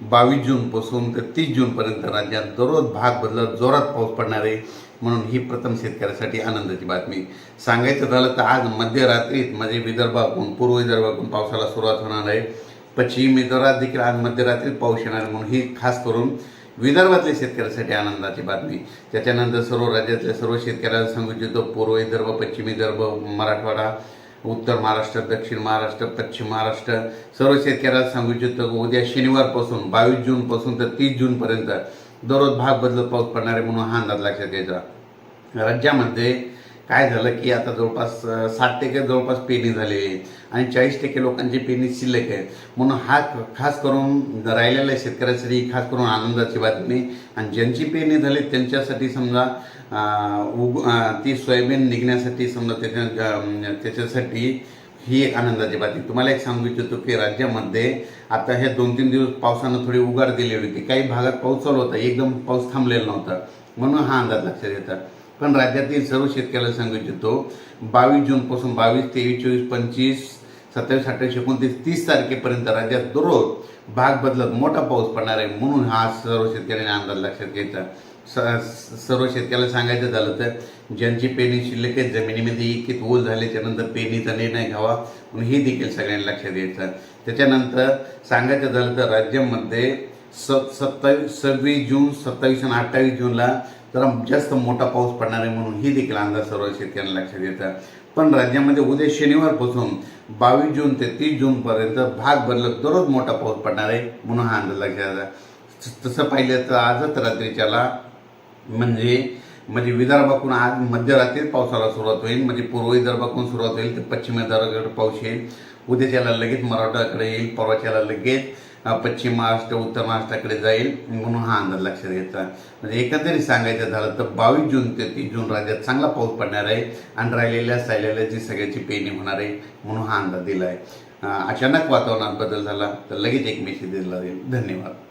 22 जूनपासून ते 30 जूनपर्यंत राज्यात दररोज भाग बदलत जोरात पाऊस पडणार आहे. म्हणून ही प्रथम शेतकऱ्यासाठी आनंदाची बातमी. सांगायचं झालं तर आज मध्यरात्रीत म्हणजे विदर्भातून पूर्व विदर्भातून पावसाला सुरुवात होणार आहे. पश्चिम विदर्भात देखील आज मध्यरात्रीत पाऊस येणार आहे. म्हणून ही खास करून विदर्भातल्या शेतकऱ्यासाठी आनंदाची बातमी. त्याच्यानंतर सर्व राज्यातल्या सर्व शेतकऱ्यांना सांगू इच्छितो, पूर्व विदर्भ, पश्चिम विदर्भ, मराठवाडा, उत्तर महाराष्ट्र, दक्षिण महाराष्ट्र, पश्चिम महाराष्ट्र सर्व शेतकऱ्यांना सांगू इच्छितो उद्या शनिवारपासून 22 जूनपासून तर 30 जूनपर्यंत दररोज भाग बदलत पाऊस पडणार आहे. म्हणून हा अंदाज लक्षात घ्यायचा. राज्यामध्ये काय झालं की आता जवळपास 60% जवळपास पेरणी झालेली आहे आणि 40% लोकांची पेरणी शिल्लक आहे. म्हणून हा खास करून राहिलेल्या शेतकऱ्यांसाठी खास करून आनंदाची बातमी. आणि ज्यांची पेरणी झाली त्यांच्यासाठी समजा ती सोयाबीन निघण्यासाठी समजा त्याच्यासाठी ही एक आनंदाची बातमी. तुम्हाला एक सांगू इच्छितो की राज्यामध्ये आता हे 2-3 दिवस पावसानं थोडी उघाड दिलेली होती. काही भागात पाऊस चालू होता, एकदम पाऊस थांबलेला नव्हता. म्हणून हा अंदाज लक्षात येतात. पण राज्यातील सर्व शेतकऱ्याला सांगू इच्छितो 22 जूनपासून 22, 23, 24, 25, 27, 28, 29, 30 तारखेपर्यंत राज्यात दररोज भाग बदलत मोठा पाऊस पडणार आहे. म्हणून हा सर्व शेतकऱ्यांनी अंदाज लक्षात घ्यायचा. सर्व शेतकऱ्याला सांगायचं झालं तर ज्यांची पेरणी शिल्लक आहे, जमिनीमध्ये इतकी ओल झाले त्यानंतर पेरणीचा निर्णय घ्यावा म्हणून हे देखील सगळ्यांनी लक्षात घ्यायचं. त्याच्यानंतर सांगायचं झालं तर राज्यामध्ये 26 जून, 27 आणि 28 जूनला जरा जास्त मोठा पाऊस पडणार आहे. म्हणून ही देखील अंदाज सर्व शेतकऱ्यांना लक्षात येतात. पण राज्यामध्ये उद्या शनिवारपासून 22 जून ते 30 जूनपर्यंत भाग बदलत दररोज मोठा पाऊस पडणार आहे. म्हणून हा अंदाज लक्षात येतात. तसं पाहिलं तर आजच रात्रीच्याला म्हणजे विदर्भाकडून आज मध्यरात्रीत पावसाला सुरुवात होईल. म्हणजे पूर्व विदर्भाकडून सुरुवात होईल तर पश्चिम विदर्भाकडे पाऊस येईल. उद्याच्याला लगेच मराठवाड्याकडे येईल, परवाच्याला लगेच पश्चिम महाराष्ट्र, उत्तर महाराष्ट्राकडे जाईल. म्हणून हा अंदाज लक्षात घ्यायचा. म्हणजे एकंदरीत सांगायचं झालं तर 22 जून ते 30 जून राज्यात चांगला पाऊस पडणार आहे आणि राहिलेल्या जी सगळ्याची पेरणी होणार आहे. म्हणून हा अंदाज दिला आहे. अचानक वातावरणात बदल झाला तर लगेच एक मेसेज दिला जाईल. धन्यवाद.